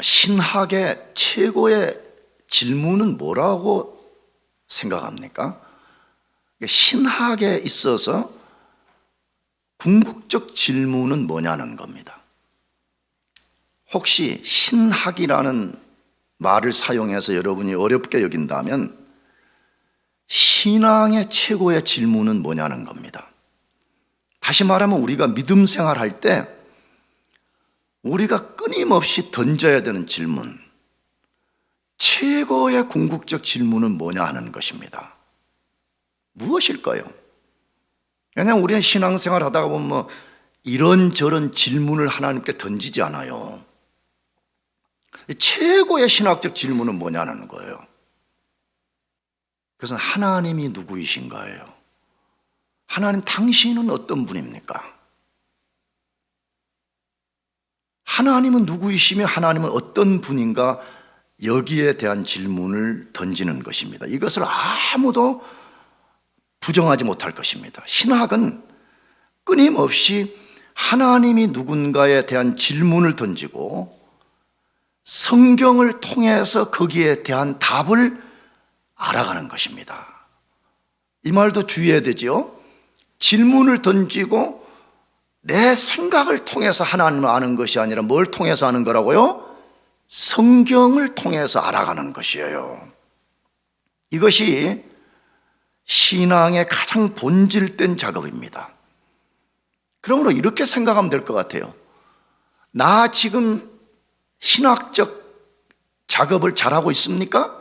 신학의 최고의 질문은 뭐라고 생각합니까? 신학에 있어서 궁극적 질문은 뭐냐는 겁니다. 혹시 신학이라는 말을 사용해서 여러분이 어렵게 여긴다면 신앙의 최고의 질문은 뭐냐는 겁니다. 다시 말하면 우리가 믿음 생활할 때 우리가 끊임없이 던져야 되는 질문, 최고의 궁극적 질문은 뭐냐 하는 것입니다. 무엇일까요? 그냥 우리는 신앙생활 하다가 보면 이런저런 질문을 하나님께 던지지 않아요. 최고의 신학적 질문은 뭐냐는 거예요. 그래서 하나님이 누구이신가요? 하나님 당신은 어떤 분입니까? 하나님은 누구이시며 하나님은 어떤 분인가, 여기에 대한 질문을 던지는 것입니다. 이것을 아무도 부정하지 못할 것입니다. 신학은 끊임없이 하나님이 누군가에 대한 질문을 던지고 성경을 통해서 거기에 대한 답을 알아가는 것입니다. 이 말도 주의해야 되죠. 질문을 던지고 내 생각을 통해서 하나님을 아는 것이 아니라 뭘 통해서 아는 거라고요? 성경을 통해서 알아가는 것이에요. 이것이 신앙의 가장 본질된 작업입니다. 그러므로 이렇게 생각하면 될 것 같아요. 나 지금 신학적 작업을 잘하고 있습니까?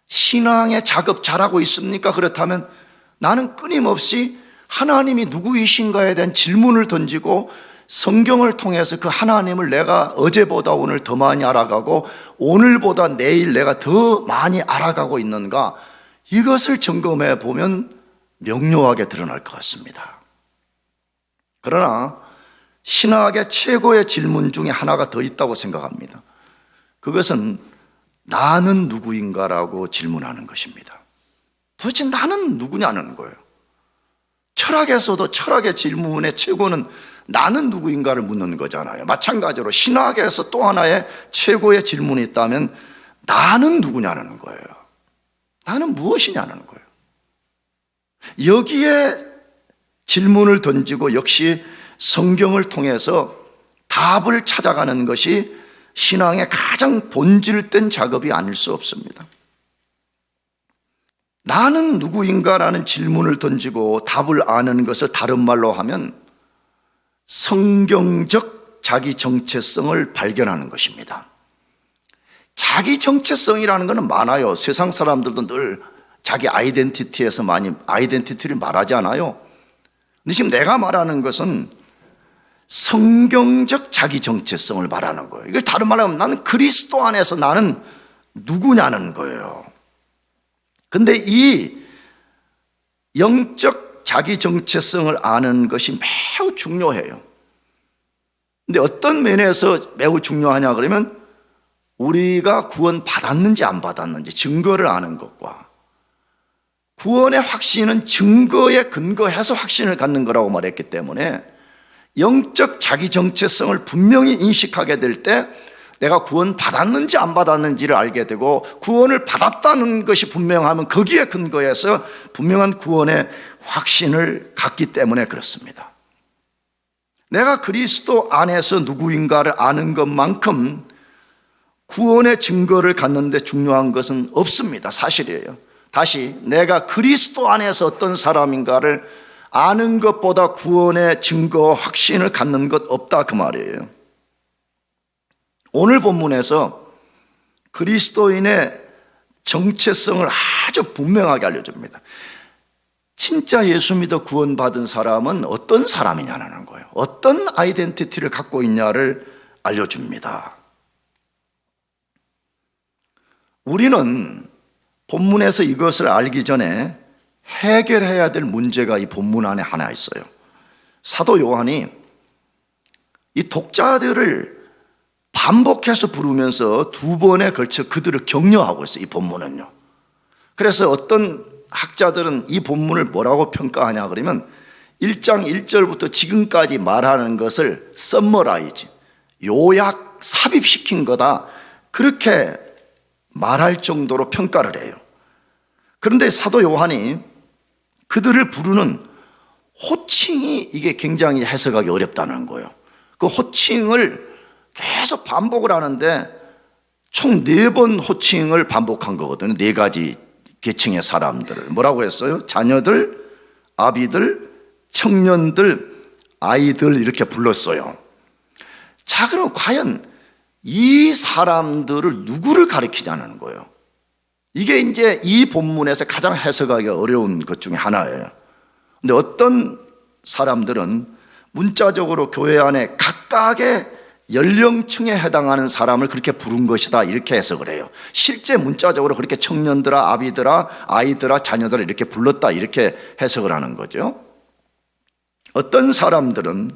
신앙의 작업 잘하고 있습니까? 그렇다면 나는 끊임없이 하나님이 누구이신가에 대한 질문을 던지고 성경을 통해서 그 하나님을 내가 어제보다 오늘 더 많이 알아가고 오늘보다 내일 내가 더 많이 알아가고 있는가, 이것을 점검해 보면 명료하게 드러날 것 같습니다. 그러나 신학의 최고의 질문 중에 하나가 더 있다고 생각합니다. 그것은 나는 누구인가라고 질문하는 것입니다. 도대체 나는 누구냐는 거예요. 철학에서도 철학의 질문의 최고는 나는 누구인가를 묻는 거잖아요. 마찬가지로 신학에서 또 하나의 최고의 질문이 있다면 나는 누구냐는 거예요. 나는 무엇이냐는 거예요. 여기에 질문을 던지고 역시 성경을 통해서 답을 찾아가는 것이 신앙의 가장 본질된 작업이 아닐 수 없습니다. 나는 누구인가라는 질문을 던지고 답을 아는 것을 다른 말로 하면 성경적 자기 정체성을 발견하는 것입니다. 자기 정체성이라는 것은 많아요. 세상 사람들도 늘 자기 아이덴티티에서 많이 아이덴티티를 말하지 않아요. 근데 지금 내가 말하는 것은 성경적 자기 정체성을 말하는 거예요. 이걸 다른 말로 하면 나는 그리스도 안에서 나는 누구냐는 거예요. 근데 이 영적 자기 정체성을 아는 것이 매우 중요해요. 근데 어떤 면에서 매우 중요하냐 그러면 우리가 구원 받았는지 안 받았는지 증거를 아는 것과, 구원의 확신은 증거에 근거해서 확신을 갖는 거라고 말했기 때문에 영적 자기 정체성을 분명히 인식하게 될 때 내가 구원 받았는지 안 받았는지를 알게 되고, 구원을 받았다는 것이 분명하면 거기에 근거해서 분명한 구원의 확신을 갖기 때문에 그렇습니다. 내가 그리스도 안에서 누구인가를 아는 것만큼 구원의 증거를 갖는 데 중요한 것은 없습니다. 사실이에요. 다시, 내가 그리스도 안에서 어떤 사람인가를 아는 것보다 구원의 증거와 확신을 갖는 것 없다, 그 말이에요. 오늘 본문에서 그리스도인의 정체성을 아주 분명하게 알려줍니다. 진짜 예수 믿어 구원받은 사람은 어떤 사람이냐는 거예요. 어떤 아이덴티티를 갖고 있냐를 알려줍니다. 우리는 본문에서 이것을 알기 전에 해결해야 될 문제가 이 본문 안에 하나 있어요. 사도 요한이 이 독자들을 반복해서 부르면서 두 번에 걸쳐 그들을 격려하고 있어요. 이 본문은요. 그래서 어떤 학자들은 이 본문을 뭐라고 평가하냐 그러면 1장 1절부터 지금까지 말하는 것을 썸머라이즈, 요약 삽입시킨 거다, 그렇게 말할 정도로 평가를 해요. 그런데 사도 요한이 그들을 부르는 호칭이 이게 굉장히 해석하기 어렵다는 거예요. 그 호칭을 계속 반복을 하는데 총 4번 호칭을 반복한 거거든요. 4가지 계층의 사람들을 뭐라고 했어요? 자녀들, 아비들, 청년들, 아이들 이렇게 불렀어요. 자, 그럼 과연 이 사람들을 누구를 가리키냐는 거예요. 이게 이제 이 본문에서 가장 해석하기 어려운 것 중에 하나예요. 근데 어떤 사람들은 문자적으로 교회 안에 각각의 연령층에 해당하는 사람을 그렇게 부른 것이다, 이렇게 해석을 해요. 실제 문자적으로 그렇게 청년들아, 아비들아, 아이들아, 자녀들아 이렇게 불렀다, 이렇게 해석을 하는 거죠. 어떤 사람들은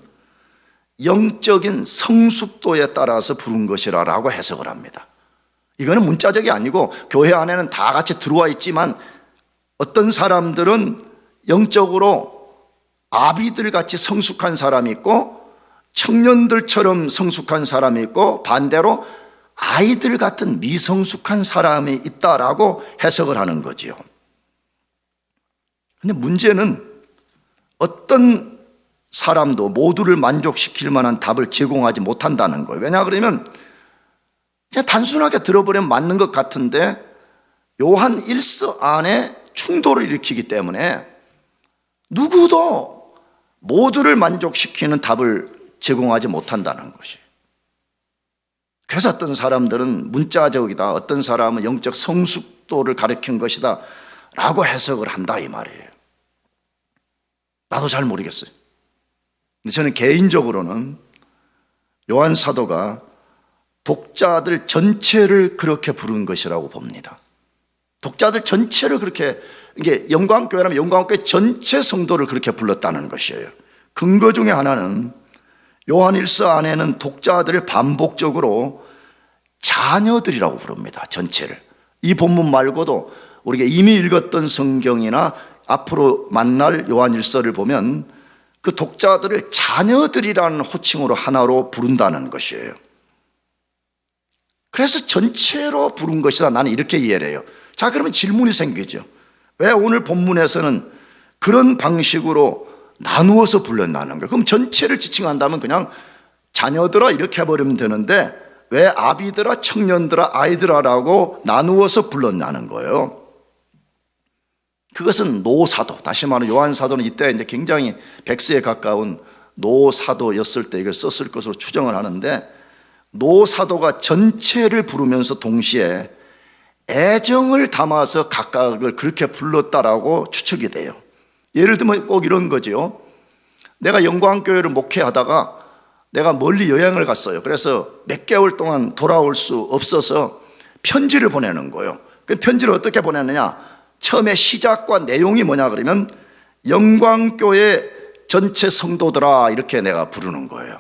영적인 성숙도에 따라서 부른 것이라고 해석을 합니다. 이거는 문자적이 아니고 교회 안에는 다 같이 들어와 있지만 어떤 사람들은 영적으로 아비들 같이 성숙한 사람이 있고 청년들처럼 성숙한 사람이 있고 반대로 아이들 같은 미성숙한 사람이 있다라고 해석을 하는 거지요. 근데 문제는 어떤 사람도 모두를 만족시킬 만한 답을 제공하지 못한다는 거예요. 왜냐 그러면 그냥 단순하게 들어보면 맞는 것 같은데 요한 1서 안에 충돌을 일으키기 때문에 누구도 모두를 만족시키는 답을 제공하지 못한다는 것이. 그래서 어떤 사람들은 문자적이다, 어떤 사람은 영적 성숙도를 가리킨 것이다 라고 해석을 한다, 이 말이에요. 나도 잘 모르겠어요. 근데 저는 개인적으로는 요한 사도가 독자들 전체를 그렇게 부른 것이라고 봅니다. 독자들 전체를 그렇게, 이게 영광교회라면 영광교회 전체 성도를 그렇게 불렀다는 것이에요. 근거 중에 하나는 요한 1서 안에는 독자들을 반복적으로 자녀들이라고 부릅니다. 전체를. 이 본문 말고도 우리가 이미 읽었던 성경이나 앞으로 만날 요한 1서를 보면 그 독자들을 자녀들이라는 호칭으로 하나로 부른다는 것이에요. 그래서 전체로 부른 것이다, 나는 이렇게 이해를 해요. 자, 그러면 질문이 생기죠. 왜 오늘 본문에서는 그런 방식으로 나누어서 불렀나는 거예요? 그럼 전체를 지칭한다면 그냥 자녀들아 이렇게 해버리면 되는데 왜 아비들아, 청년들아, 아이들아라고 나누어서 불렀냐는 거예요. 그것은 노사도, 다시 말하면 요한 사도는 이때 이제 굉장히 100세에 가까운 노사도였을 때 이걸 썼을 것으로 추정을 하는데, 노사도가 전체를 부르면서 동시에 애정을 담아서 각각을 그렇게 불렀다라고 추측이 돼요. 예를 들면 꼭 이런 거죠. 내가 영광교회를 목회하다가 내가 멀리 여행을 갔어요. 그래서 몇 개월 동안 돌아올 수 없어서 편지를 보내는 거예요. 그 편지를 어떻게 보냈느냐? 처음에 시작과 내용이 뭐냐 그러면 영광교회 전체 성도들아 이렇게 내가 부르는 거예요.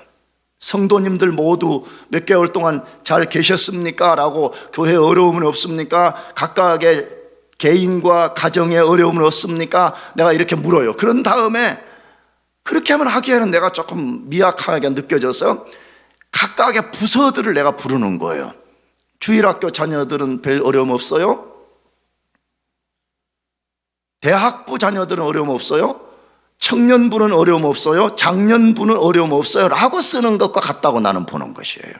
성도님들 모두 몇 개월 동안 잘 계셨습니까? 라고 교회에 어려움은 없습니까? 각각의 개인과 가정에 어려움은 없습니까? 내가 이렇게 물어요. 그런 다음에 그렇게 하면 하기에는 내가 조금 미약하게 느껴져서 각각의 부서들을 내가 부르는 거예요. 주일학교 자녀들은 별 어려움 없어요? 대학부 자녀들은 어려움 없어요? 청년부는 어려움 없어요? 장년부는 어려움 없어요? 라고 쓰는 것과 같다고 나는 보는 것이에요.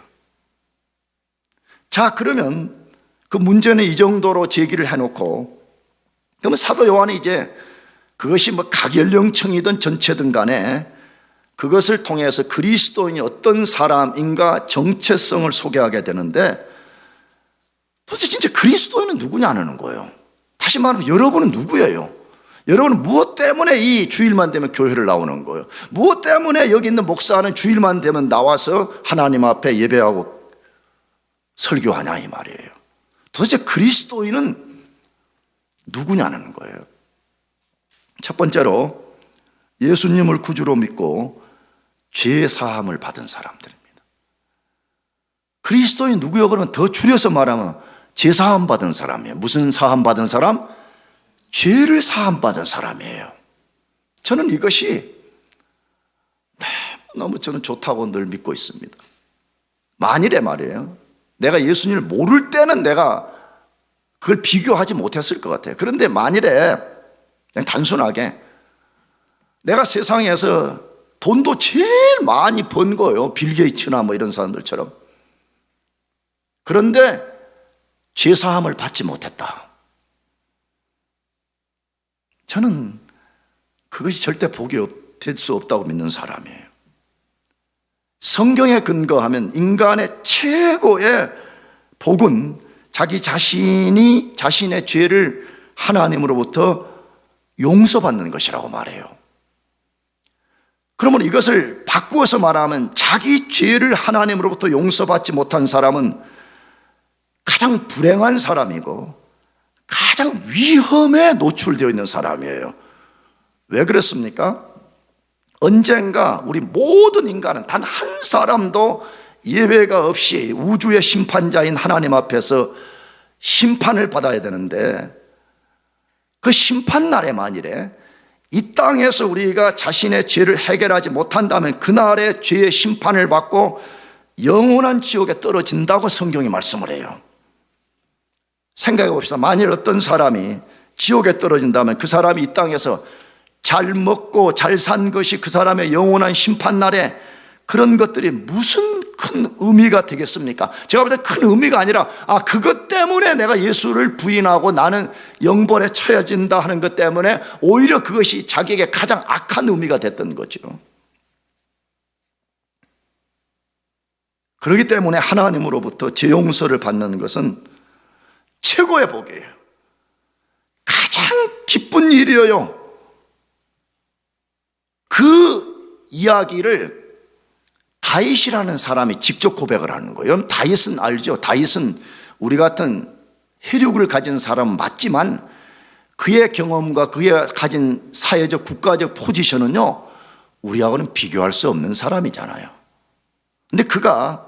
자, 그러면 그 문제는 이 정도로 제기를 해놓고, 그러면 사도 요한이 이제 그것이 뭐 각 연령층이든 전체든 간에 그것을 통해서 그리스도인이 어떤 사람인가 정체성을 소개하게 되는데, 도대체 진짜 그리스도인은 누구냐는 거예요. 다시 말하면 여러분은 누구예요? 여러분은 무엇 때문에 이 주일만 되면 교회를 나오는 거예요? 무엇 때문에 여기 있는 목사는 주일만 되면 나와서 하나님 앞에 예배하고 설교하냐 이 말이에요. 도대체 그리스도인은 누구냐는 거예요. 첫 번째로 예수님을 구주로 믿고 죄 사함을 받은 사람들입니다. 그리스도인 누구요? 그러면 더 줄여서 말하면 죄 사함 받은 사람이에요. 무슨 사함 받은 사람? 죄를 사함 받은 사람이에요. 저는 이것이 너무 저는 좋다고 늘 믿고 있습니다. 만일에 말이에요. 내가 예수님을 모를 때는 내가 그걸 비교하지 못했을 것 같아요. 그런데 만일에 그냥 단순하게 내가 세상에서 돈도 제일 많이 번 거예요. 빌 게이츠나 뭐 이런 사람들처럼. 그런데 죄사함을 받지 못했다. 저는 그것이 절대 복이 될 수 없다고 믿는 사람이에요. 성경에 근거하면 인간의 최고의 복은 자기 자신이 자신의 죄를 하나님으로부터 용서받는 것이라고 말해요. 그러면 이것을 바꾸어서 말하면 자기 죄를 하나님으로부터 용서받지 못한 사람은 가장 불행한 사람이고 가장 위험에 노출되어 있는 사람이에요. 왜 그렇습니까? 언젠가 우리 모든 인간은 단 한 사람도 예외가 없이 우주의 심판자인 하나님 앞에서 심판을 받아야 되는데 그 심판날에 만일에 이 땅에서 우리가 자신의 죄를 해결하지 못한다면 그날의 죄의 심판을 받고 영원한 지옥에 떨어진다고 성경이 말씀을 해요. 생각해 봅시다. 만일 어떤 사람이 지옥에 떨어진다면 그 사람이 이 땅에서 잘 먹고 잘 산 것이 그 사람의 영원한 심판날에 그런 것들이 무슨 큰 의미가 되겠습니까? 제가 볼 때 큰 의미가 아니라 그것 때문에 내가 예수를 부인하고 나는 영벌에 처해진다 하는 것 때문에 오히려 그것이 자기에게 가장 악한 의미가 됐던 거죠. 그렇기 때문에 하나님으로부터 죄 용서를 받는 것은 최고의 복이에요. 가장 기쁜 일이에요. 그 이야기를 다윗이라는 사람이 직접 고백을 하는 거예요. 다윗은 알죠. 다윗은 우리 같은 혈육을 가진 사람은 맞지만 그의 경험과 그의 가진 사회적 국가적 포지션은요 우리하고는 비교할 수 없는 사람이잖아요. 근데 그가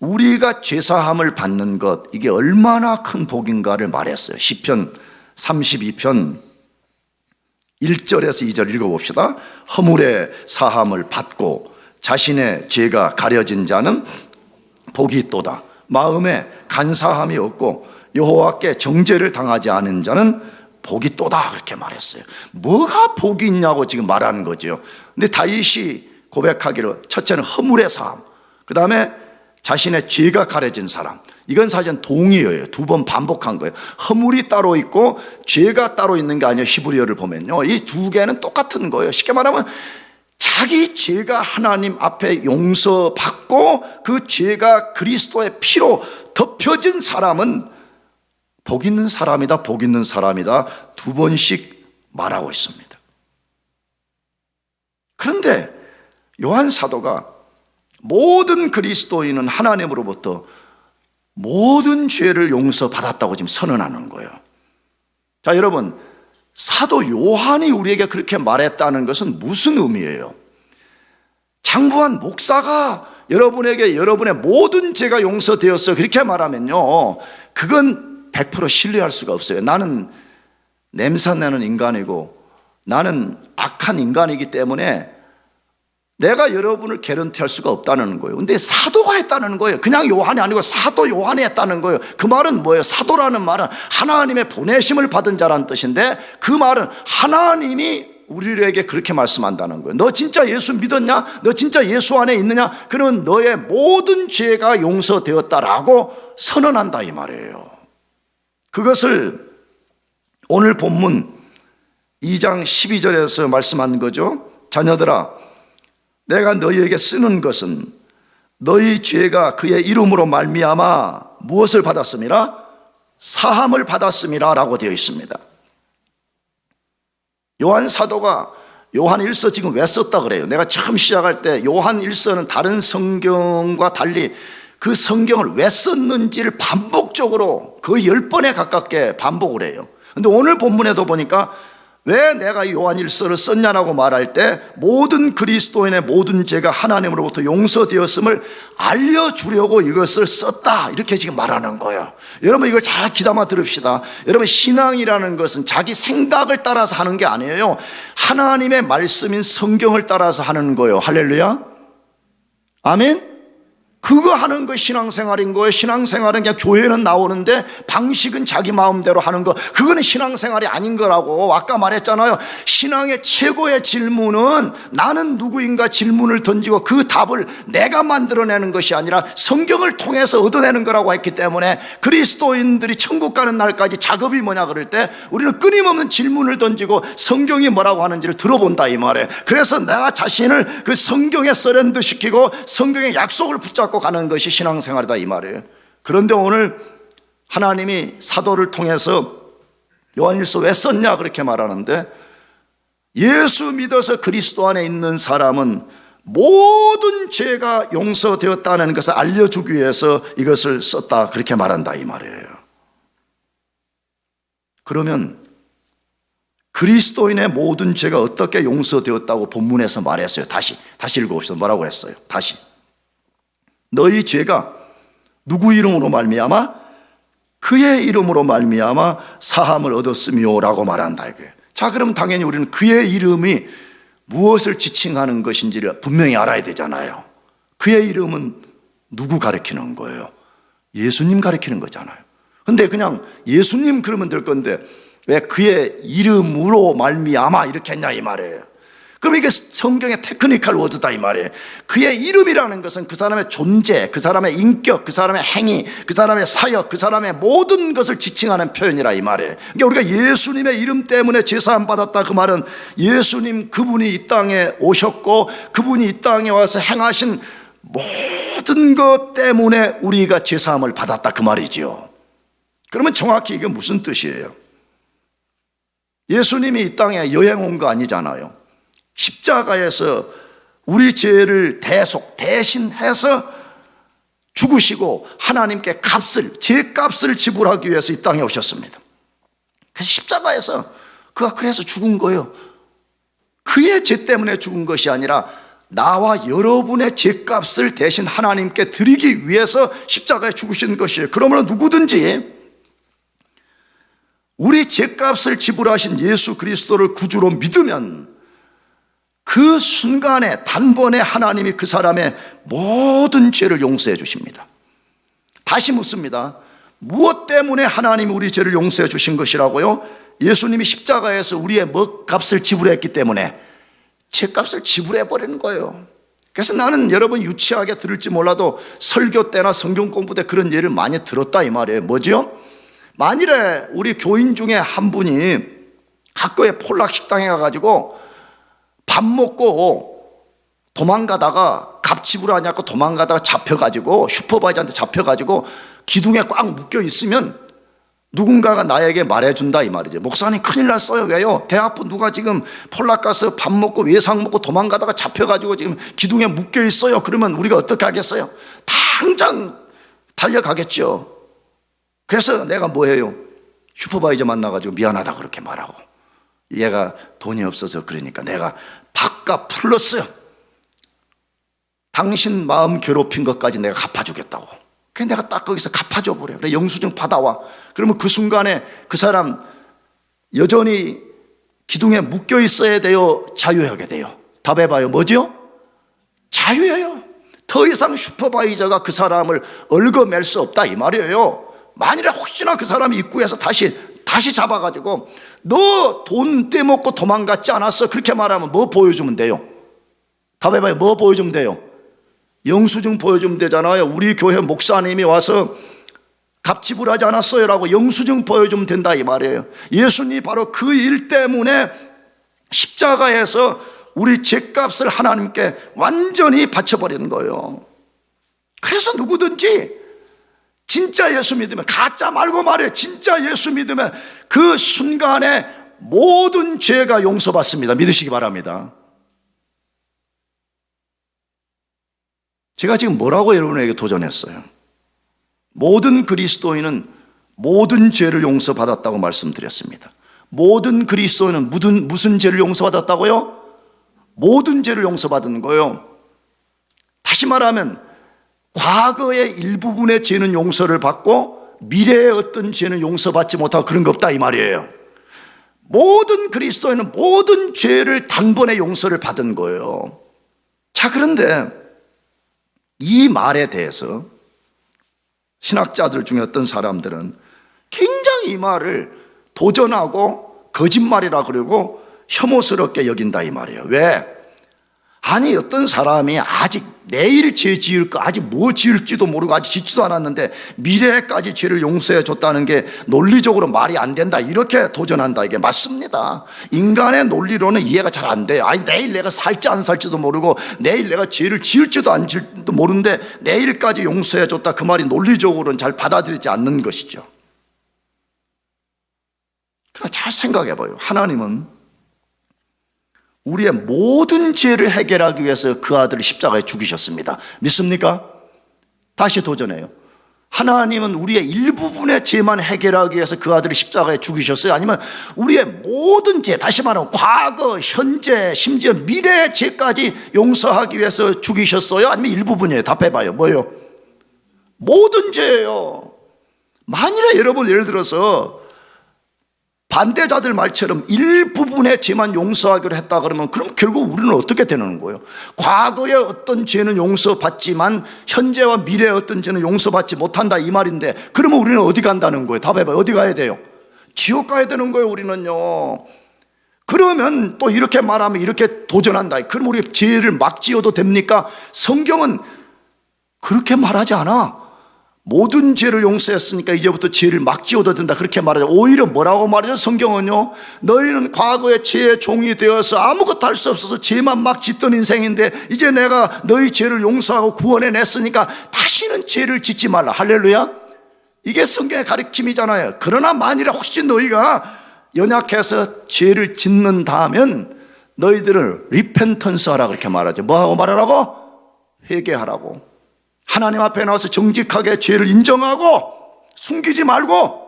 우리가 죄사함을 받는 것 이게 얼마나 큰 복인가를 말했어요. 시편 32편 1절에서 2절 읽어봅시다. 허물의 사함을 받고 자신의 죄가 가려진 자는 복이 있도다. 마음에 간사함이 없고 여호와께 정죄를 당하지 않은 자는 복이 있도다. 그렇게 말했어요. 뭐가 복이 있냐고 지금 말하는 거죠. 근데 다윗이 고백하기를 첫째는 허물의 사함, 그 다음에 자신의 죄가 가려진 사람. 이건 사실은 동의어예요. 두 번 반복한 거예요. 허물이 따로 있고 죄가 따로 있는 게 아니에요. 히브리어를 보면요. 이 두 개는 똑같은 거예요. 쉽게 말하면 자기 죄가 하나님 앞에 용서받고 그 죄가 그리스도의 피로 덮여진 사람은 복 있는 사람이다, 복 있는 사람이다 두 번씩 말하고 있습니다. 그런데 요한 사도가 모든 그리스도인은 하나님으로부터 모든 죄를 용서받았다고 지금 선언하는 거예요. 자, 여러분, 사도 요한이 우리에게 그렇게 말했다는 것은 무슨 의미예요? 장부한 목사가 여러분에게 여러분의 모든 죄가 용서되었어 그렇게 말하면요 그건 100% 신뢰할 수가 없어요. 나는 냄새나는 인간이고 나는 악한 인간이기 때문에 내가 여러분을 개런티할 수가 없다는 거예요. 근데 사도가 했다는 거예요. 그냥 요한이 아니고 사도 요한이 했다는 거예요. 그 말은 뭐예요? 사도라는 말은 하나님의 보내심을 받은 자라는 뜻인데 그 말은 하나님이 우리에게 그렇게 말씀한다는 거예요. 너 진짜 예수 믿었냐? 너 진짜 예수 안에 있느냐? 그러면 너의 모든 죄가 용서되었다라고 선언한다 이 말이에요. 그것을 오늘 본문 2장 12절에서 말씀한 거죠. 자녀들아, 내가 너희에게 쓰는 것은 너희 죄가 그의 이름으로 말미암아 무엇을 받았음이라? 사함을 받았음이라 라고 되어 있습니다. 요한 사도가 요한 1서 지금 왜 썼다 그래요? 내가 처음 시작할 때 요한 1서는 다른 성경과 달리 그 성경을 왜 썼는지를 반복적으로 거의 10번에 가깝게 반복을 해요. 그런데 오늘 본문에도 보니까 왜 내가 이 요한 1서를 썼냐라고 말할 때 모든 그리스도인의 모든 죄가 하나님으로부터 용서되었음을 알려주려고 이것을 썼다 이렇게 지금 말하는 거예요. 여러분 이걸 잘 귀담아 들읍시다. 여러분 신앙이라는 것은 자기 생각을 따라서 하는 게 아니에요. 하나님의 말씀인 성경을 따라서 하는 거예요. 할렐루야. 아멘. 그거 하는 거 신앙생활인 거예요. 신앙생활은 그냥 교회는 나오는데 방식은 자기 마음대로 하는 거, 그거는 신앙생활이 아닌 거라고 아까 말했잖아요. 신앙의 최고의 질문은 나는 누구인가 질문을 던지고 그 답을 내가 만들어내는 것이 아니라 성경을 통해서 얻어내는 거라고 했기 때문에 그리스도인들이 천국 가는 날까지 작업이 뭐냐 그럴 때 우리는 끊임없는 질문을 던지고 성경이 뭐라고 하는지를 들어본다 이 말이에요. 그래서 내가 자신을 그 성경에 서렌더 시키고 성경의 약속을 붙잡고 가는 것이 신앙생활이다 이 말이에요. 그런데 오늘 하나님이 사도를 통해서 요한일서 왜 썼냐 그렇게 말하는데, 예수 믿어서 그리스도 안에 있는 사람은 모든 죄가 용서되었다는 것을 알려주기 위해서 이것을 썼다 그렇게 말한다 이 말이에요. 그러면 그리스도인의 모든 죄가 어떻게 용서되었다고 본문에서 말했어요. 다시 읽어봅시다. 뭐라고 했어요? 다시. 너희 죄가 누구 이름으로 말미암아? 그의 이름으로 말미암아 사함을 얻었으며라고 말한다 이거예요. 자, 그럼 당연히 우리는 그의 이름이 무엇을 지칭하는 것인지를 분명히 알아야 되잖아요. 그의 이름은 누구 가리키는 거예요? 예수님 가리키는 거잖아요. 근데 그냥 예수님 그러면 될 건데 왜 그의 이름으로 말미암아 이렇게 했냐 이 말이에요. 그럼 이게 성경의 테크니컬 워드다 이 말이에요. 그의 이름이라는 것은 그 사람의 존재, 그 사람의 인격, 그 사람의 행위, 그 사람의 사역, 그 사람의 모든 것을 지칭하는 표현이라 이 말이에요. 그러니까 우리가 예수님의 이름 때문에 제사함 받았다 그 말은 예수님 그분이 이 땅에 오셨고 그분이 이 땅에 와서 행하신 모든 것 때문에 우리가 제사함을 받았다 그 말이지요. 그러면 정확히 이게 무슨 뜻이에요? 예수님이 이 땅에 여행 온 거 아니잖아요. 십자가에서 우리 죄를 대신해서 죽으시고 하나님께 죄값을 지불하기 위해서 이 땅에 오셨습니다. 그래서 십자가에서 그가 그래서 죽은 거예요. 그의 죄 때문에 죽은 것이 아니라 나와 여러분의 죄값을 대신 하나님께 드리기 위해서 십자가에 죽으신 것이에요. 그러면 누구든지 우리 죄값을 지불하신 예수 그리스도를 구주로 믿으면 그 순간에 단번에 하나님이 그 사람의 모든 죄를 용서해 주십니다. 다시 묻습니다. 무엇 때문에 하나님이 우리 죄를 용서해 주신 것이라고요? 예수님이 십자가에서 우리의 값을 지불했기 때문에 죄값을 지불해 버리는 거예요. 그래서 나는 여러분 유치하게 들을지 몰라도 설교 때나 성경 공부 때 그런 예를 많이 들었다 이 말이에요. 뭐죠? 만일에 우리 교인 중에 한 분이 학교에 폴락식당에 가가지고 밥 먹고 도망가다가 값 지불하지 않고 도망가다가 잡혀가지고 슈퍼바이저한테 잡혀가지고 기둥에 꽉 묶여 있으면 누군가가 나에게 말해준다 이 말이죠. 목사님 큰일 났어요. 왜요? 대 앞에 누가 지금 폴락 가서 밥 먹고 외상 먹고 도망가다가 잡혀가지고 지금 기둥에 묶여 있어요. 그러면 우리가 어떻게 하겠어요? 당장 달려가겠죠. 그래서 내가 뭐해요? 슈퍼바이저 만나가지고 미안하다 그렇게 말하고, 얘가 돈이 없어서 그러니까 내가 밥값 플러스 당신 마음 괴롭힌 것까지 내가 갚아주겠다고. 그래서 내가 딱 거기서 갚아줘 버려요. 그래, 영수증 받아와. 그러면 그 순간에 그 사람 여전히 기둥에 묶여 있어야 돼요? 자유하게 돼요? 답해봐요. 뭐죠? 자유예요. 더 이상 슈퍼바이저가 그 사람을 얽어맬 수 없다 이 말이에요. 만일에 혹시나 그 사람이 입구에서 다시 잡아가지고 너 돈 떼먹고 도망갔지 않았어? 그렇게 말하면 뭐 보여주면 돼요? 답해봐요. 뭐 보여주면 돼요? 영수증 보여주면 되잖아요. 우리 교회 목사님이 와서 값 지불하지 않았어요 라고 영수증 보여주면 된다 이 말이에요. 예수님이 바로 그 일 때문에 십자가에서 우리 죄값을 하나님께 완전히 바쳐버리는 거예요. 그래서 누구든지 진짜 예수 믿으면, 가짜 말고 말해, 진짜 예수 믿으면 그 순간에 모든 죄가 용서받습니다. 믿으시기 바랍니다. 제가 지금 뭐라고 여러분에게 도전했어요? 모든 그리스도인은 모든 죄를 용서받았다고 말씀드렸습니다. 모든 그리스도인은 무슨 죄를 용서받았다고요? 모든 죄를 용서받은 거예요. 다시 말하면 과거의 일부분의 죄는 용서를 받고 미래의 어떤 죄는 용서받지 못하고 그런 거 없다 이 말이에요. 모든 그리스도인은 모든 죄를 단번에 용서를 받은 거예요. 자, 그런데 이 말에 대해서 신학자들 중에 어떤 사람들은 굉장히 이 말을 도전하고 거짓말이라 그러고 혐오스럽게 여긴다 이 말이에요. 왜? 아니 어떤 사람이 아직 내일 죄 지을 거 아직 뭐 지을지도 모르고 아직 짓지도 않았는데 미래까지 죄를 용서해 줬다는 게 논리적으로 말이 안 된다 이렇게 도전한다. 이게 맞습니다. 인간의 논리로는 이해가 잘 안 돼요. 아니 내일 내가 살지 안 살지도 모르고 내일 내가 죄를 지을지도 안 지을지도 모르는데 내일까지 용서해 줬다 그 말이 논리적으로는 잘 받아들이지 않는 것이죠. 그러나 잘 생각해 봐요. 하나님은 우리의 모든 죄를 해결하기 위해서 그 아들을 십자가에 죽이셨습니다. 믿습니까? 다시 도전해요. 하나님은 우리의 일부분의 죄만 해결하기 위해서 그 아들을 십자가에 죽이셨어요? 아니면 우리의 모든 죄, 다시 말하면 과거, 현재, 심지어 미래의 죄까지 용서하기 위해서 죽이셨어요? 아니면 일부분이에요? 답해봐요. 뭐예요? 모든 죄예요. 만일에 여러분 예를 들어서 반대자들 말처럼 일부분의 죄만 용서하기로 했다 그러면 그럼 결국 우리는 어떻게 되는 거예요? 과거의 어떤 죄는 용서받지만 현재와 미래의 어떤 죄는 용서받지 못한다 이 말인데 그러면 우리는 어디 간다는 거예요? 답해봐요. 어디 가야 돼요? 지옥 가야 되는 거예요 우리는요. 그러면 또 이렇게 말하면 이렇게 도전한다. 그럼 우리 죄를 막 지어도 됩니까? 성경은 그렇게 말하지 않아. 모든 죄를 용서했으니까 이제부터 죄를 막 지어도 된다 그렇게 말하죠. 오히려 뭐라고 말하죠? 성경은요, 너희는 과거의 죄의 종이 되어서 아무것도 할 수 없어서 죄만 막 짓던 인생인데 이제 내가 너희 죄를 용서하고 구원해냈으니까 다시는 죄를 짓지 말라. 할렐루야. 이게 성경의 가르침이잖아요. 그러나 만일에 혹시 너희가 연약해서 죄를 짓는다면 너희들은 리펜턴스 하라 그렇게 말하죠. 뭐하고 말하라고? 회개하라고. 하나님 앞에 나와서 정직하게 죄를 인정하고 숨기지 말고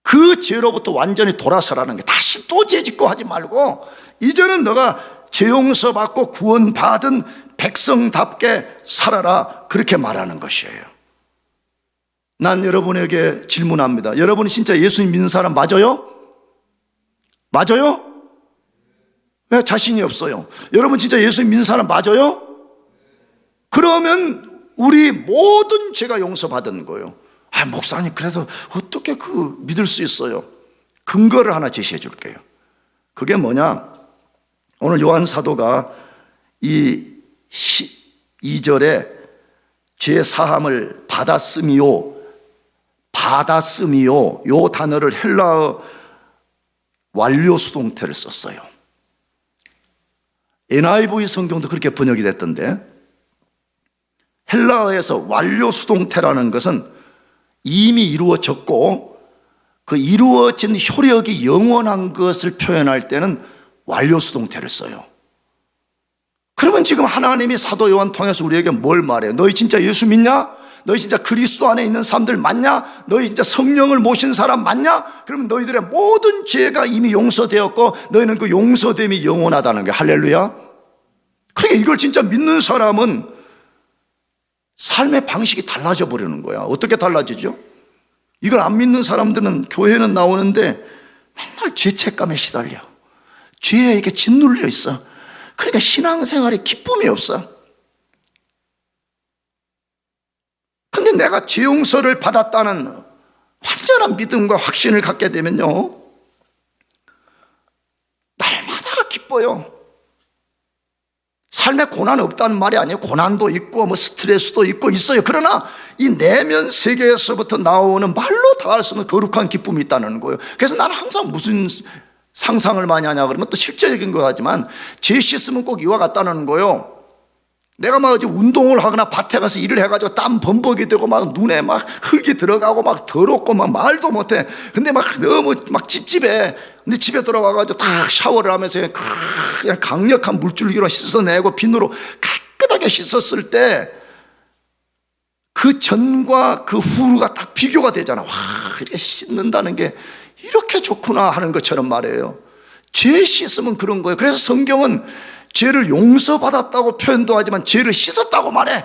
그 죄로부터 완전히 돌아서라는 게 다시 또 죄 짓고 하지 말고 이제는 너가 죄 용서받고 구원받은 백성답게 살아라 그렇게 말하는 것이에요. 난 여러분에게 질문합니다. 여러분이 진짜 예수님 믿는 사람 맞아요? 맞아요? 왜 자신이 없어요? 여러분 진짜 예수님 믿는 사람 맞아요? 그러면 우리 모든 죄가 용서받은 거예요. 아, 목사님 그래도 어떻게 믿을 수 있어요? 근거를 하나 제시해 줄게요. 그게 뭐냐? 오늘 요한 사도가 이 2절에 죄 사함을 받았음이요 요 단어를 헬라어 완료 수동태를 썼어요. NIV 성경도 그렇게 번역이 됐던데 헬라어에서 완료 수동태라는 것은 이미 이루어졌고 그 이루어진 효력이 영원한 것을 표현할 때는 완료 수동태를 써요. 그러면 지금 하나님이 사도 요한 통해서 우리에게 뭘 말해요? 너희 진짜 예수 믿냐? 너희 진짜 그리스도 안에 있는 사람들 맞냐? 너희 진짜 성령을 모신 사람 맞냐? 그러면 너희들의 모든 죄가 이미 용서되었고 너희는 그 용서됨이 영원하다는 게 할렐루야. 그러니까 이걸 진짜 믿는 사람은 삶의 방식이 달라져 버리는 거야. 어떻게 달라지죠? 이걸 안 믿는 사람들은 교회는 나오는데 맨날 죄책감에 시달려. 죄에 이렇게 짓눌려 있어. 그러니까 신앙생활에 기쁨이 없어. 근데 내가 죄 용서를 받았다는 완전한 믿음과 확신을 갖게 되면요, 날마다 기뻐요. 삶에 고난이 없다는 말이 아니에요. 고난도 있고 뭐 스트레스도 있고 있어요. 그러나 이 내면 세계에서부터 나오는 말로 다 할 수 없는 거룩한 기쁨이 있다는 거예요. 그래서 나는 항상 무슨 상상을 많이 하냐 그러면 또 실제적인 거하지만 죄 씻으면 꼭 이와 같다는 거예요. 내가 막 운동을 하거나 밭에 가서 일을 해가지고 땀 범벅이 되고 막 눈에 막 흙이 들어가고 막 더럽고 막 말도 못해. 근데 막 너무 막 찝찝해. 근데 집에 돌아와가지고 딱 샤워를 하면서 그냥 강력한 물줄기로 씻어내고 비누로 깨끗하게 씻었을 때 그 전과 그 후가 딱 비교가 되잖아. 와, 이렇게 씻는다는 게 이렇게 좋구나 하는 것처럼 말이에요. 죄 씻으면 그런 거예요. 그래서 성경은 죄를 용서받았다고 표현도 하지만 죄를 씻었다고 말해.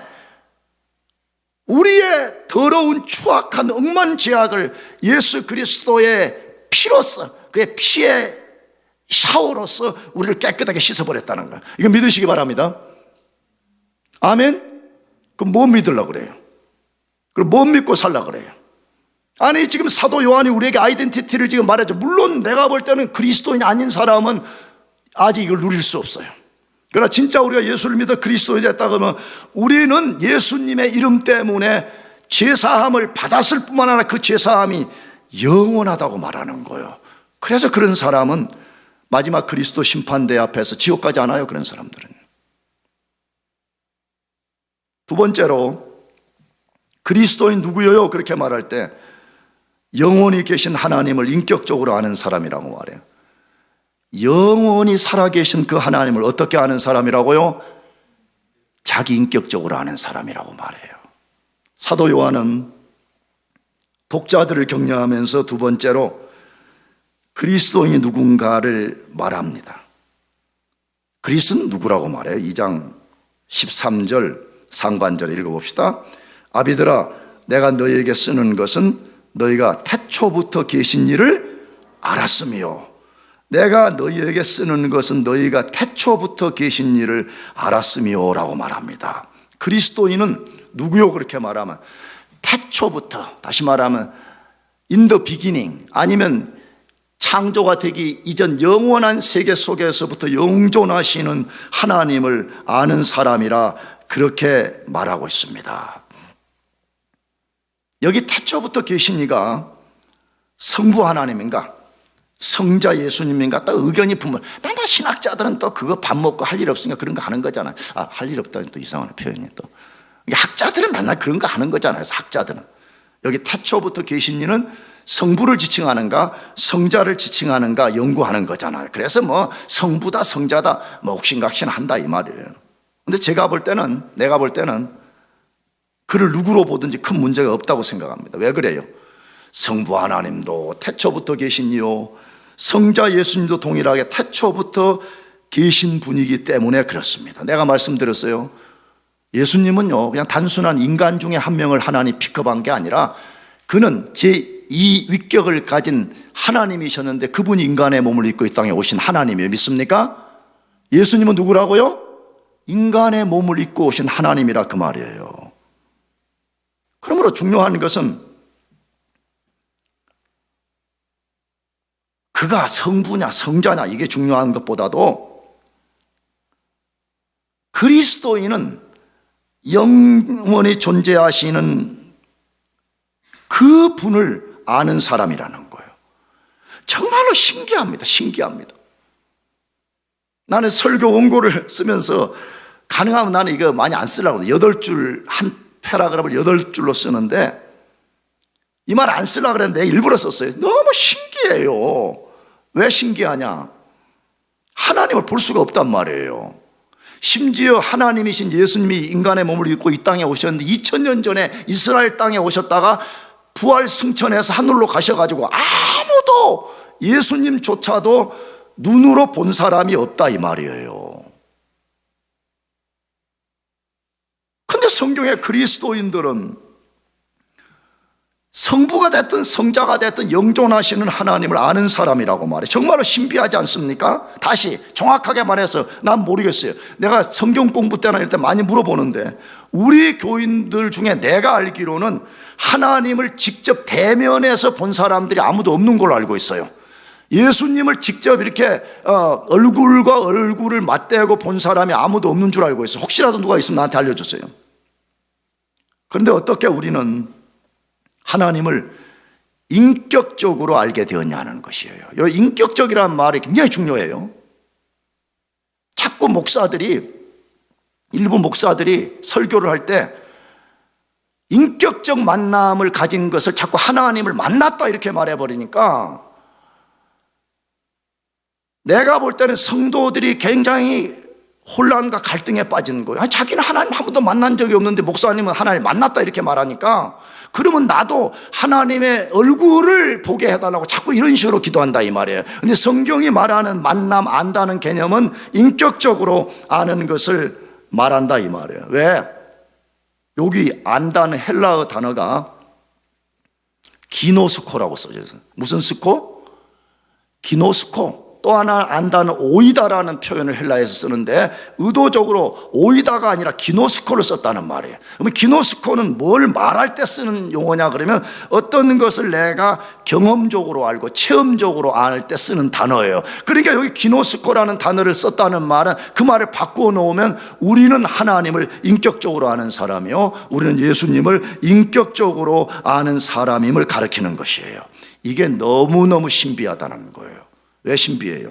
우리의 더러운 추악한 억만 죄악을 예수 그리스도의 피로써, 그의 피의 샤워로서 우리를 깨끗하게 씻어버렸다는 거예요. 이거 믿으시기 바랍니다. 아멘? 그럼 뭐 믿으려고 그래요? 그럼 뭐 믿고 살려고 그래요? 아니, 지금 사도 요한이 우리에게 아이덴티티를 지금 말하죠. 물론 내가 볼 때는 그리스도인이 아닌 사람은 아직 이걸 누릴 수 없어요. 그러나 진짜 우리가 예수를 믿어 그리스도인이 됐다 그러면 우리는 예수님의 이름 때문에 죄사함을 받았을 뿐만 아니라 그 죄사함이 영원하다고 말하는 거예요. 그래서 그런 사람은 마지막 그리스도 심판대 앞에서 지옥 가지 않아요. 그런 사람들은. 두 번째로 그리스도인 누구예요? 그렇게 말할 때 영원히 계신 하나님을 인격적으로 아는 사람이라고 말해요. 영원히 살아계신 그 하나님을 어떻게 아는 사람이라고요? 자기 인격적으로 아는 사람이라고 말해요. 사도 요한은 독자들을 격려하면서 두 번째로 그리스도인이 누군가를 말합니다. 그리스도는 누구라고 말해요? 2장 13절 상반절 읽어봅시다. 아비들아, 내가 너희에게 쓰는 것은 너희가 태초부터 계신 이를 알았으며, 내가 너희에게 쓰는 것은 너희가 태초부터 계신 이를 알았으며 라고 말합니다. 그리스도인은 누구요? 그렇게 말하면 태초부터, 다시 말하면 in the beginning, 아니면 창조가 되기 이전 영원한 세계 속에서부터 영존하시는 하나님을 아는 사람이라 그렇게 말하고 있습니다. 여기 태초부터 계신 이가 성부 하나님인가 성자 예수님인가 또 의견이 분분. 맨날 신학자들은 또 그거 밥 먹고 할 일 없으니까 그런 거 하는 거잖아요. 할 일 없다니 또 이상한 표현이 또. 학자들은 맨날 그런 거 하는 거잖아요. 학자들은. 여기 태초부터 계신 이는 성부를 지칭하는가 성자를 지칭하는가 연구하는 거잖아요. 그래서 뭐 성부다 성자다 뭐 옥신각신 한다 이 말이에요. 근데 내가 볼 때는 그를 누구로 보든지 큰 문제가 없다고 생각합니다. 왜 그래요? 성부 하나님도 태초부터 계시니요 성자 예수님도 동일하게 태초부터 계신 분이기 때문에 그렇습니다. 내가 말씀드렸어요. 예수님은요 그냥 단순한 인간 중에 한 명을 하나님 픽업한 게 아니라 그는 제2 위격을 가진 하나님이셨는데 그분이 인간의 몸을 입고 이 땅에 오신 하나님이에요. 믿습니까? 예수님은 누구라고요? 인간의 몸을 입고 오신 하나님이라 그 말이에요. 그러므로 중요한 것은 그가 성부냐 성자냐 이게 중요한 것보다도 그리스도인은 영원히 존재하시는 그 분을 아는 사람이라는 거예요. 정말로 신기합니다. 신기합니다. 나는 설교 원고를 쓰면서 가능하면 나는 이거 많이 안 쓰려고 8줄 한 패러그래프를 8줄로 쓰는데 이 말 안 쓰려고 그랬는데 일부러 썼어요. 너무 신기해요. 왜 신기하냐? 하나님을 볼 수가 없단 말이에요. 심지어 하나님이신 예수님이 인간의 몸을 입고 이 땅에 오셨는데 2000년 전에 이스라엘 땅에 오셨다가 부활 승천해서 하늘로 가셔가지고 아무도 예수님조차도 눈으로 본 사람이 없다 이 말이에요. 근데 성경의 그리스도인들은 성부가 됐든 성자가 됐든 영존하시는 하나님을 아는 사람이라고 말해요. 정말로 신비하지 않습니까? 다시 정확하게 말해서 난 모르겠어요. 내가 성경 공부 때나 이럴 때 많이 물어보는데 우리 교인들 중에 내가 알기로는 하나님을 직접 대면해서 본 사람들이 아무도 없는 걸로 알고 있어요. 예수님을 직접 이렇게 얼굴과 얼굴을 맞대고 본 사람이 아무도 없는 줄 알고 있어요. 혹시라도 누가 있으면 나한테 알려주세요. 그런데 어떻게 우리는 하나님을 인격적으로 알게 되었냐는 것이에요. 이 인격적이라는 말이 굉장히 중요해요. 자꾸 일부 목사들이 설교를 할 때 인격적 만남을 가진 것을 자꾸 하나님을 만났다 이렇게 말해버리니까 내가 볼 때는 성도들이 굉장히 혼란과 갈등에 빠지는 거예요. 자기는 하나님 한 번도 만난 적이 없는데 목사님은 하나님 만났다 이렇게 말하니까 그러면 나도 하나님의 얼굴을 보게 해달라고 자꾸 이런 식으로 기도한다 이 말이에요. 근데 성경이 말하는 만남 안다는 개념은 인격적으로 아는 것을 말한다 이 말이에요. 왜? 여기 안다는 헬라어 단어가 기노스코라고 써져 있어요. 무슨 스코? 기노스코. 또 하나 안다는 오이다라는 표현을 헬라에서 쓰는데 의도적으로 오이다가 아니라 기노스코를 썼다는 말이에요. 그러면 기노스코는 뭘 말할 때 쓰는 용어냐 그러면 어떤 것을 내가 경험적으로 알고 체험적으로 알 때 쓰는 단어예요. 그러니까 여기 기노스코라는 단어를 썼다는 말은 그 말을 바꾸어 놓으면 우리는 하나님을 인격적으로 아는 사람이요, 우리는 예수님을 인격적으로 아는 사람임을 가리키는 것이에요. 이게 너무너무 신비하다는 거예요. 왜 신비해요?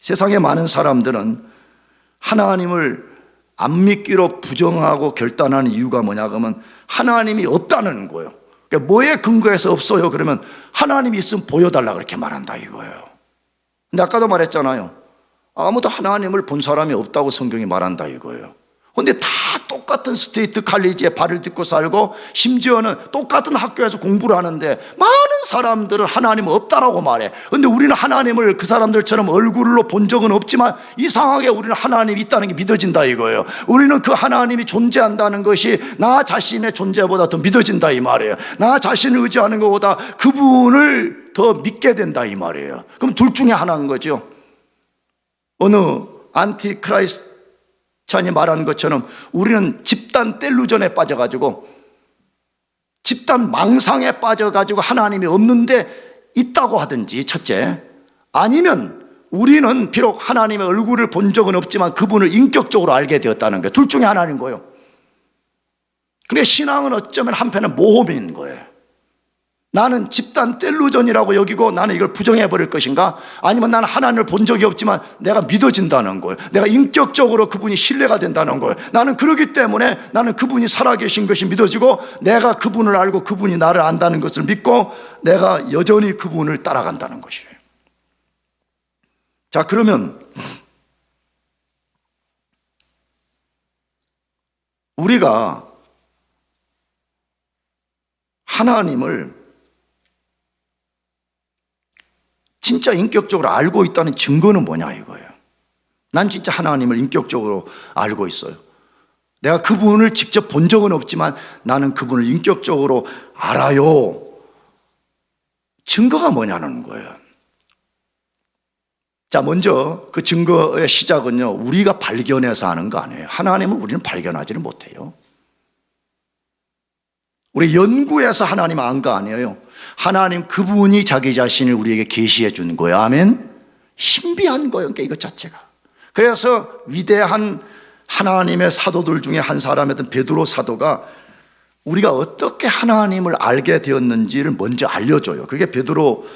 세상에 많은 사람들은 하나님을 안 믿기로 부정하고 결단하는 이유가 뭐냐 그러면 하나님이 없다는 거예요. 그러니까 뭐에 근거해서 없어요? 그러면 하나님이 있으면 보여달라 그렇게 말한다 이거예요. 근데 아까도 말했잖아요. 아무도 하나님을 본 사람이 없다고 성경이 말한다 이거예요. 근데 다 똑같은 스테이트 칼리지에 발을 딛고 살고 심지어는 똑같은 학교에서 공부를 하는데 많은 사람들은 하나님은 없다라고 말해. 근데 우리는 하나님을 그 사람들처럼 얼굴로 본 적은 없지만 이상하게 우리는 하나님이 있다는 게 믿어진다 이거예요. 우리는 그 하나님이 존재한다는 것이 나 자신의 존재보다 더 믿어진다 이 말이에요. 나 자신을 의지하는 것보다 그분을 더 믿게 된다 이 말이에요. 그럼 둘 중에 하나인 거죠. 어느 안티크라이스트 찬이 말하는 것처럼 우리는 집단 텔루전에 빠져가지고 집단 망상에 빠져가지고 하나님이 없는데 있다고 하든지 첫째, 아니면 우리는 비록 하나님의 얼굴을 본 적은 없지만 그분을 인격적으로 알게 되었다는 거예요. 둘 중에 하나인 거예요. 그런데 신앙은 어쩌면 한편은 모험인 거예요. 나는 집단 텔루전이라고 여기고 나는 이걸 부정해버릴 것인가? 아니면 나는 하나님을 본 적이 없지만 내가 믿어진다는 거예요. 내가 인격적으로 그분이 신뢰가 된다는 거예요. 나는 그러기 때문에 나는 그분이 살아계신 것이 믿어지고 내가 그분을 알고 그분이 나를 안다는 것을 믿고 내가 여전히 그분을 따라간다는 것이에요. 자, 그러면 우리가 하나님을 진짜 인격적으로 알고 있다는 증거는 뭐냐 이거예요. 난 진짜 하나님을 인격적으로 알고 있어요. 내가 그분을 직접 본 적은 없지만 나는 그분을 인격적으로 알아요. 증거가 뭐냐는 거예요. 자, 먼저 그 증거의 시작은요, 우리가 발견해서 하는 거 아니에요. 하나님을 우리는 발견하지를 못해요. 우리 연구해서 하나님 안 거 아니에요. 하나님 그분이 자기 자신을 우리에게 계시해 준 거예요. 아멘. 신비한 거예요. 그러니까 이것 자체가. 그래서 위대한 하나님의 사도들 중에 한 사람이었던 베드로 사도가 우리가 어떻게 하나님을 알게 되었는지를 먼저 알려줘요. 그게 베드로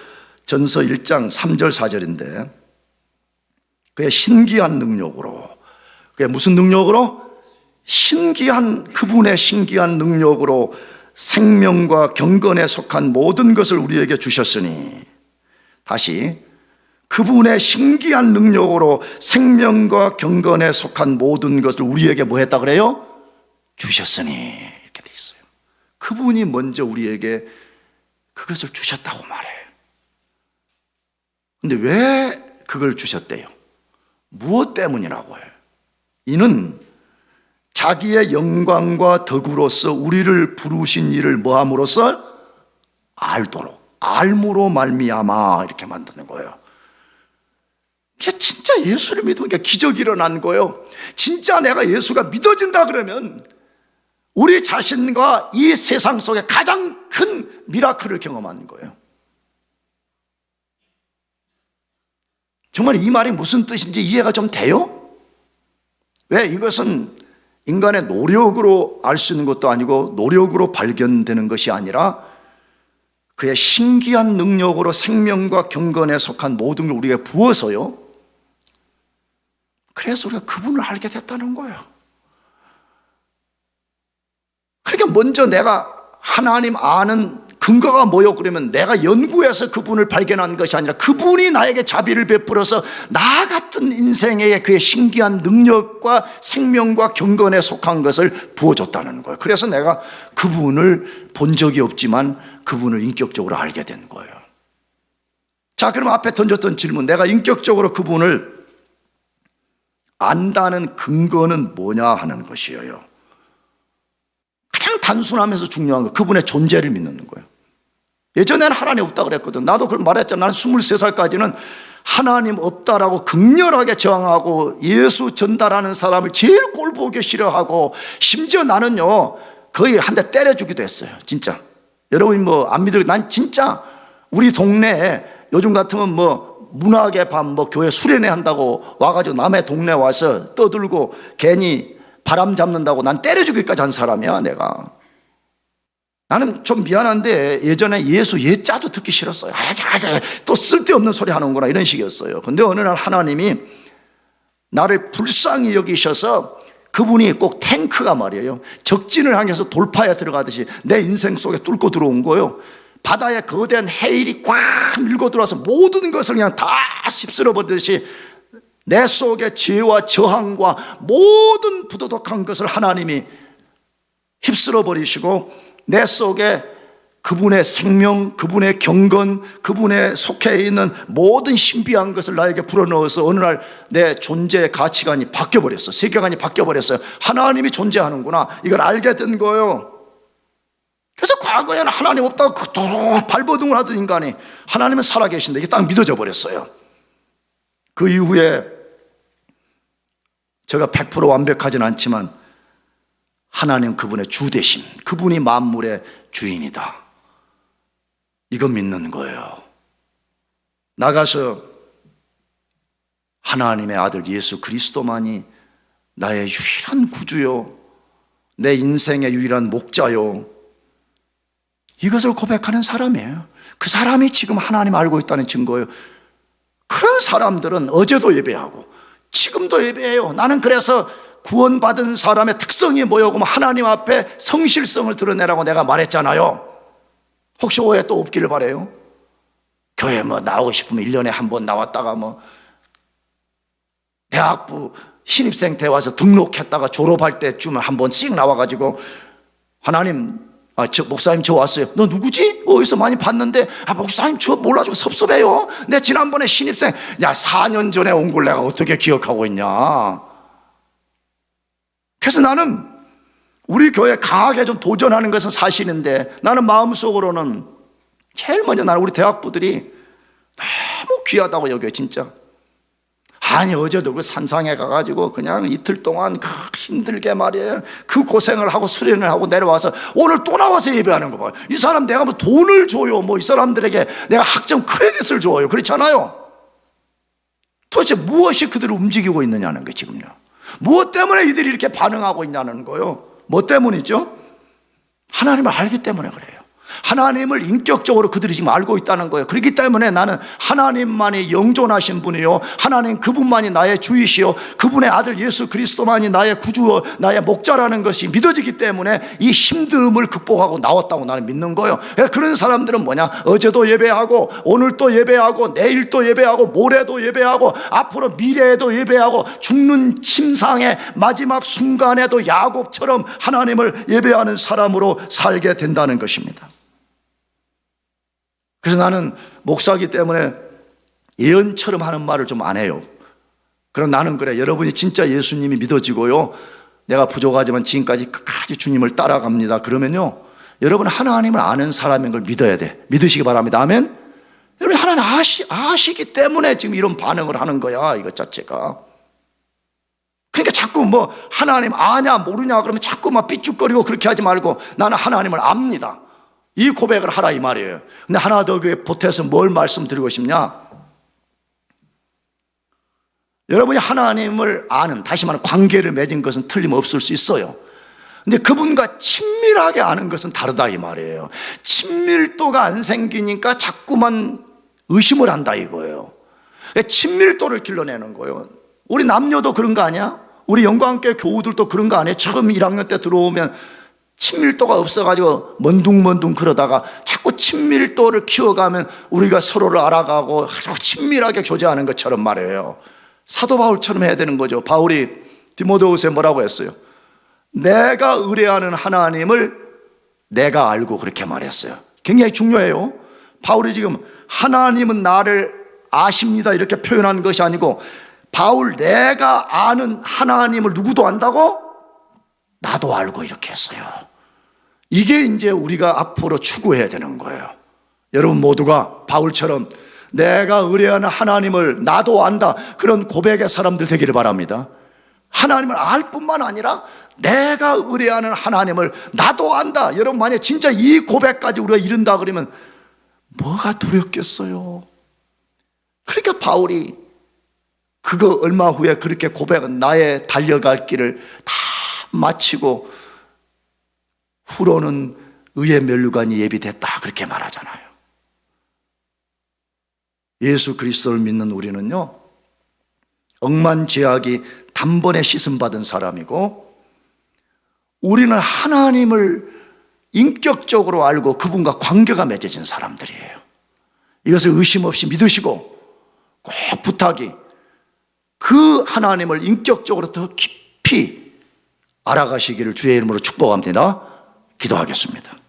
전서 1장 3절 4절인데 그의 신기한 능력으로, 그게 무슨 능력으로? 그분의 신기한 능력으로 생명과 경건에 속한 모든 것을 우리에게 주셨으니, 다시 그분의 신기한 능력으로 생명과 경건에 속한 모든 것을 우리에게 뭐 했다 그래요? 주셨으니, 이렇게 돼 있어요. 그분이 먼저 우리에게 그것을 주셨다고 말해요. 근데 왜 그걸 주셨대요? 무엇 때문이라고 해요? 이는 자기의 영광과 덕으로서 우리를 부르신 이를 뭐함으로써? 알도록, 알므로 말미암아, 이렇게 만드는 거예요. 이게 진짜 예수를 믿으면 기적이 일어난 거예요. 진짜 내가 예수가 믿어진다 그러면 우리 자신과 이 세상 속에 가장 큰 미라클을 경험하는 거예요. 정말 이 말이 무슨 뜻인지 이해가 좀 돼요? 왜? 이것은 인간의 노력으로 알 수 있는 것도 아니고 노력으로 발견되는 것이 아니라 그의 신기한 능력으로 생명과 경건에 속한 모든 걸 우리에게 부어서요, 그래서 우리가 그분을 알게 됐다는 거예요. 그러니까 먼저 내가 하나님 아는 근거가 뭐요? 그러면 내가 연구해서 그분을 발견한 것이 아니라 그분이 나에게 자비를 베풀어서 나 같은 인생에 그의 신기한 능력과 생명과 경건에 속한 것을 부어줬다는 거예요. 그래서 내가 그분을 본 적이 없지만 그분을 인격적으로 알게 된 거예요. 자, 그럼 앞에 던졌던 질문, 내가 인격적으로 그분을 안다는 근거는 뭐냐 하는 것이에요. 가장 단순하면서 중요한 거, 그분의 존재를 믿는 거예요. 예전에는 하나님 없다고 그랬거든. 나도 그걸 말했잖아. 나는 23살까지는 하나님 없다라고 극렬하게 저항하고 예수 전달하는 사람을 제일 꼴보기 싫어하고, 심지어 나는요 거의 한 대 때려주기도 했어요. 진짜 여러분이 뭐 안 믿을, 난 진짜 우리 동네에 요즘 같으면 뭐 문학의 밤 뭐 교회 수련회 한다고 와가지고 남의 동네 와서 떠들고 괜히 바람 잡는다고 난 때려주기까지 한 사람이야. 내가 나는 좀 미안한데 예전에 예수 예자도 듣기 싫었어요. 또 쓸데없는 소리 하는구나 이런 식이었어요. 근데 어느 날 하나님이 나를 불쌍히 여기셔서, 그분이 꼭 탱크가 말이에요, 적진을 향해서 돌파에 들어가듯이 내 인생 속에 뚫고 들어온 거예요. 바다에 거대한 해일이 꽉 밀고 들어와서 모든 것을 그냥 다 휩쓸어 버리듯이 내 속에 죄와 저항과 모든 부도덕한 것을 하나님이 휩쓸어 버리시고, 내 속에 그분의 생명, 그분의 경건, 그분의 속해 있는 모든 신비한 것을 나에게 불어넣어서 어느 날 내 존재의 가치관이 바뀌어버렸어. 세계관이 바뀌어버렸어요. 하나님이 존재하는구나, 이걸 알게 된 거예요. 그래서 과거에는 하나님 없다고 그토록 발버둥을 하던 인간이 하나님은 살아계신다, 이게 딱 믿어져 버렸어요. 그 이후에 제가 100% 완벽하진 않지만 하나님 그분의 주되심, 그분이 만물의 주인이다, 이거 믿는 거예요. 나가서 하나님의 아들 예수 그리스도만이 나의 유일한 구주요, 내 인생의 유일한 목자요, 이것을 고백하는 사람이에요. 그 사람이 지금 하나님 알고 있다는 증거예요. 그런 사람들은 어제도 예배하고 지금도 예배해요. 나는 그래서 구원받은 사람의 특성이 뭐냐고 하나님 앞에 성실성을 드러내라고 내가 말했잖아요. 혹시 오해 또 없기를 바라요. 교회 뭐 나오고 싶으면 1년에 한 번 나왔다가 뭐 대학부 신입생 때 와서 등록했다가 졸업할 때쯤 한 번씩 나와가지고 하나님, 목사님 저 왔어요. 너 누구지? 어디서 많이 봤는데, 목사님 저 몰라주고 섭섭해요. 내 지난번에 신입생, 4년 전에 온 걸 내가 어떻게 기억하고 있냐. 그래서 나는 우리 교회 강하게 좀 도전하는 것은 사실인데, 나는 마음속으로는 제일 먼저 나는 우리 대학부들이 너무 귀하다고 여겨요. 진짜. 아니 어제도 그 산상에 가가지고 그냥 이틀 동안 힘들게 말이에요, 그 고생을 하고 수련을 하고 내려와서 오늘 또 나와서 예배하는 거 봐요. 이 사람 내가 뭐 돈을 줘요, 뭐 이 사람들에게 내가 학점 크레딧을 줘요, 그렇잖아요. 도대체 무엇이 그들을 움직이고 있느냐는 게 지금요. 무엇 때문에 이들이 이렇게 반응하고 있냐는 거예요. 뭐 때문이죠? 하나님을 알기 때문에 그래요. 하나님을 인격적으로 그들이 지금 알고 있다는 거예요. 그렇기 때문에 나는 하나님만이 영존하신 분이요, 하나님 그분만이 나의 주이시요, 그분의 아들 예수 그리스도만이 나의 구주요 나의 목자라는 것이 믿어지기 때문에 이 힘듦을 극복하고 나왔다고 나는 믿는 거예요. 그런 사람들은 뭐냐, 어제도 예배하고 오늘 또 예배하고 내일 또 예배하고 모레도 예배하고 앞으로 미래에도 예배하고 죽는 침상의 마지막 순간에도 야곱처럼 하나님을 예배하는 사람으로 살게 된다는 것입니다. 그래서 나는 목사이기 때문에 예언처럼 하는 말을 좀 안 해요. 그럼 나는 그래, 여러분이 진짜 예수님이 믿어지고요, 내가 부족하지만 지금까지 끝까지 주님을 따라갑니다, 그러면요 여러분 하나님을 아는 사람인 걸 믿어야 돼. 믿으시기 바랍니다. 아멘. 여러분 하나님 아시기 때문에 지금 이런 반응을 하는 거야, 이것 자체가. 그러니까 자꾸 뭐 하나님 아냐 모르냐 그러면 자꾸 막 삐죽거리고 그렇게 하지 말고, 나는 하나님을 압니다, 이 고백을 하라 이 말이에요. 근데 하나 더 그에 보태서 뭘 말씀드리고 싶냐, 여러분이 하나님을 아는, 다시 말하면 관계를 맺은 것은 틀림없을 수 있어요. 근데 그분과 친밀하게 아는 것은 다르다 이 말이에요. 친밀도가 안 생기니까 자꾸만 의심을 한다 이거예요. 친밀도를 길러내는 거예요. 우리 남녀도 그런 거 아니야? 우리 영광교회 교우들도 그런 거 아니에요? 처음 1학년 때 들어오면 친밀도가 없어가지고 먼둥먼둥 그러다가 자꾸 친밀도를 키워가면 우리가 서로를 알아가고 아주 친밀하게 교제하는 것처럼 말이에요. 사도 바울처럼 해야 되는 거죠. 바울이 디모데후서에 뭐라고 했어요? 내가 의뢰하는 하나님을 내가 알고, 그렇게 말했어요. 굉장히 중요해요. 바울이 지금 하나님은 나를 아십니다 이렇게 표현한 것이 아니고, 바울 내가 아는 하나님을 누구도 안다고? 나도 알고, 이렇게 했어요. 이게 이제 우리가 앞으로 추구해야 되는 거예요. 여러분 모두가 바울처럼 내가 의뢰하는 하나님을 나도 안다, 그런 고백의 사람들 되기를 바랍니다. 하나님을 알 뿐만 아니라 내가 의뢰하는 하나님을 나도 안다. 여러분, 만약 진짜 이 고백까지 우리가 이른다 그러면 뭐가 두렵겠어요? 그러니까 바울이 그거 얼마 후에 그렇게 고백은, 나의 달려갈 길을 다 마치고 후로는 의의 면류관이 예비됐다, 그렇게 말하잖아요. 예수 그리스도를 믿는 우리는요, 억만죄악이 단번에 씻음받은 사람이고, 우리는 하나님을 인격적으로 알고 그분과 관계가 맺어진 사람들이에요. 이것을 의심 없이 믿으시고 꼭 부탁이, 그 하나님을 인격적으로 더 깊이 알아가시기를 주의 이름으로 축복합니다. 기도하겠습니다.